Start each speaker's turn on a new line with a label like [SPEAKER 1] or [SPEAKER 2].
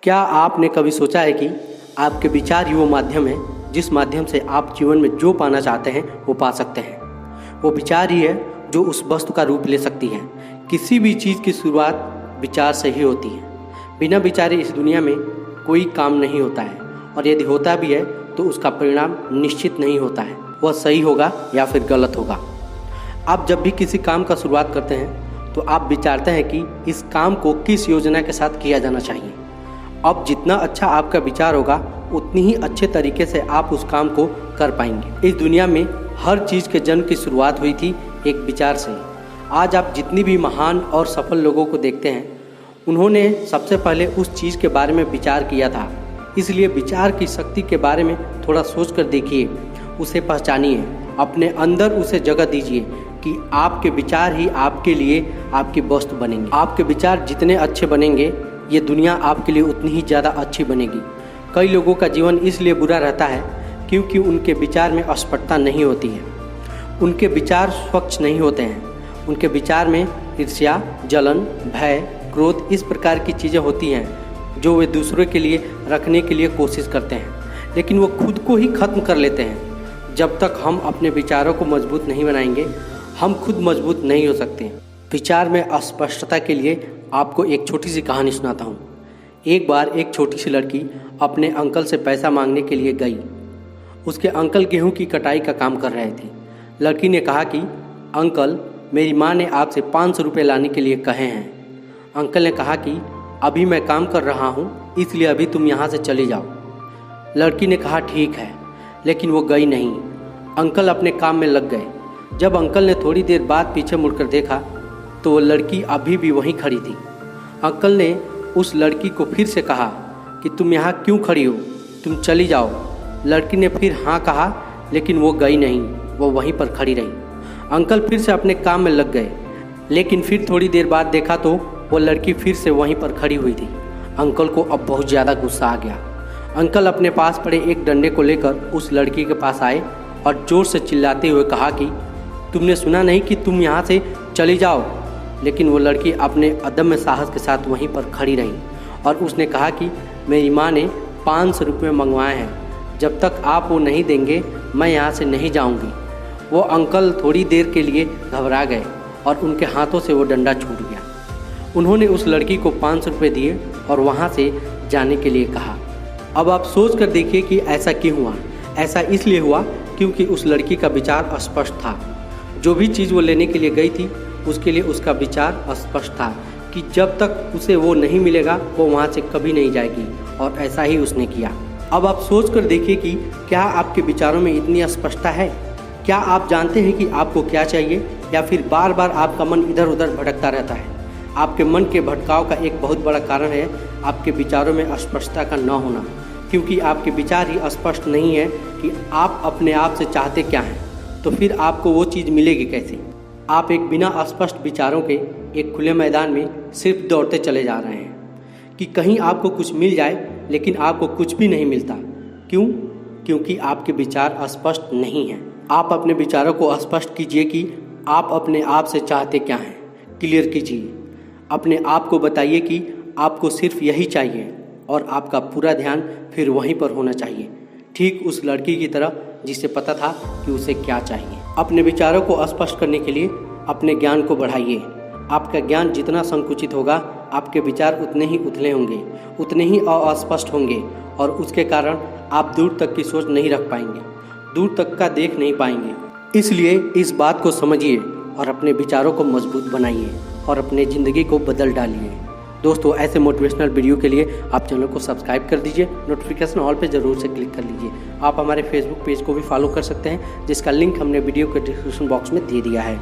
[SPEAKER 1] क्या आपने कभी सोचा है कि आपके विचार ही वो माध्यम है जिस माध्यम से आप जीवन में जो पाना चाहते हैं वो पा सकते हैं। वो विचार ही है जो उस वस्तु का रूप ले सकती है। किसी भी चीज़ की शुरुआत विचार से ही होती है। बिना विचारे इस दुनिया में कोई काम नहीं होता है, और यदि होता भी है तो उसका परिणाम निश्चित नहीं होता है, वह सही होगा या फिर गलत होगा। आप जब भी किसी काम का शुरुआत करते हैं तो आप विचारते हैं कि इस काम को किस योजना के साथ किया जाना चाहिए। अब जितना अच्छा आपका विचार होगा उतनी ही अच्छे तरीके से आप उस काम को कर पाएंगे। इस दुनिया में हर चीज़ के जन्म की शुरुआत हुई थी एक विचार से। आज आप जितनी भी महान और सफल लोगों को देखते हैं, उन्होंने सबसे पहले उस चीज़ के बारे में विचार किया था। इसलिए विचार की शक्ति के बारे में थोड़ा सोच कर देखिए, उसे पहचानिए, अपने अंदर उसे जगह दीजिए कि आपके विचार ही आपके लिए आपकी वस्तु बनेंगे। आपके विचार जितने अच्छे बनेंगे, ये दुनिया आपके लिए उतनी ही ज़्यादा अच्छी बनेगी। कई लोगों का जीवन इसलिए बुरा रहता है क्योंकि उनके विचार में स्पष्टता नहीं होती है। उनके विचार स्वच्छ नहीं होते हैं। उनके विचार में ईर्ष्या, जलन, भय, क्रोध, इस प्रकार की चीज़ें होती हैं जो वे दूसरों के लिए रखने के लिए कोशिश करते हैं, लेकिन वो खुद को ही खत्म कर लेते हैं। जब तक हम अपने विचारों को मजबूत नहीं बनाएंगे, हम खुद मजबूत नहीं हो सकते। विचार में अस्पष्टता के लिए आपको एक छोटी सी कहानी सुनाता हूँ। एक बार एक छोटी सी लड़की अपने अंकल से पैसा मांगने के लिए गई। उसके अंकल गेहूं की कटाई का काम कर रहे थे। लड़की ने कहा कि अंकल, मेरी माँ ने आपसे 500 रुपये लाने के लिए कहे हैं। अंकल ने कहा कि अभी मैं काम कर रहा हूँ, इसलिए अभी तुम यहाँ से चली जाओ। लड़की ने कहा ठीक है, लेकिन वो गई नहीं। अंकल अपने काम में लग गए। जब अंकल ने थोड़ी देर बाद पीछे मुड़कर देखा तो वो लड़की अभी भी वहीं खड़ी थी। अंकल ने उस लड़की को फिर से कहा कि तुम यहाँ क्यों खड़ी हो, तुम चली जाओ। लड़की ने फिर हाँ कहा, लेकिन वो गई नहीं, वो वहीं पर खड़ी रही। अंकल फिर से अपने काम में लग गए, लेकिन फिर थोड़ी देर बाद देखा तो वो लड़की फिर से वहीं पर खड़ी हुई थी। अंकल को अब बहुत ज़्यादा गुस्सा आ गया। अंकल अपने पास पड़े एक डंडे को लेकर उस लड़की के पास आए और ज़ोर से चिल्लाते हुए कहा कि तुमने सुना नहीं कि तुम यहाँ से चली जाओ। लेकिन वो लड़की अपने अदम्य साहस के साथ वहीं पर खड़ी रही और उसने कहा कि मेरी माँ ने 500 रुपये मंगवाए हैं, जब तक आप वो नहीं देंगे मैं यहाँ से नहीं जाऊँगी। वो अंकल थोड़ी देर के लिए घबरा गए और उनके हाथों से वो डंडा छूट गया। उन्होंने उस लड़की को 500 रुपये दिए और वहाँ से जाने के लिए कहा। अब आप सोच कर देखिए कि ऐसा क्यों हुआ। ऐसा इसलिए हुआ क्योंकि उस लड़की का विचार स्पष्ट था। जो भी चीज़ वो लेने के लिए गई थी उसके लिए उसका विचार स्पष्ट था कि जब तक उसे वो नहीं मिलेगा वो वहाँ से कभी नहीं जाएगी, और ऐसा ही उसने किया। अब आप सोच कर देखिए कि क्या आपके विचारों में इतनी स्पष्टता है? क्या आप जानते हैं कि आपको क्या चाहिए, या फिर बार बार आपका मन इधर उधर भटकता रहता है? आपके मन के भटकाव का एक बहुत बड़ा कारण है आपके विचारों में स्पष्टता का न होना, क्योंकि आपके विचार ही स्पष्ट नहीं है कि आप अपने आप से चाहते क्या हैं, तो फिर आपको वो चीज़ मिलेगी कैसे? आप एक बिना स्पष्ट विचारों के एक खुले मैदान में सिर्फ दौड़ते चले जा रहे हैं कि कहीं आपको कुछ मिल जाए, लेकिन आपको कुछ भी नहीं मिलता। क्यों? क्योंकि आपके विचार स्पष्ट नहीं हैं। आप अपने विचारों को स्पष्ट कीजिए कि आप अपने आप से चाहते क्या हैं। क्लियर कीजिए, अपने आप को बताइए कि आपको सिर्फ यही चाहिए, और आपका पूरा ध्यान फिर वहीं पर होना चाहिए, ठीक उस लड़की की तरह जिसे पता था कि उसे क्या चाहिए। अपने विचारों को स्पष्ट करने के लिए अपने ज्ञान को बढ़ाइए। आपका ज्ञान जितना संकुचित होगा, आपके विचार उतने ही उथले होंगे, उतने ही अस्पष्ट होंगे, और उसके कारण आप दूर तक की सोच नहीं रख पाएंगे, दूर तक का देख नहीं पाएंगे। इसलिए इस बात को समझिए और अपने विचारों को मजबूत बनाइए और अपने ज़िंदगी को बदल डालिए। दोस्तों, ऐसे मोटिवेशनल वीडियो के लिए आप चैनल को सब्सक्राइब कर दीजिए, नोटिफिकेशन ऑल पे ज़रूर से क्लिक कर लीजिए। आप हमारे फेसबुक पेज को भी फॉलो कर सकते हैं, जिसका लिंक हमने वीडियो के डिस्क्रिप्शन बॉक्स में दे दिया है।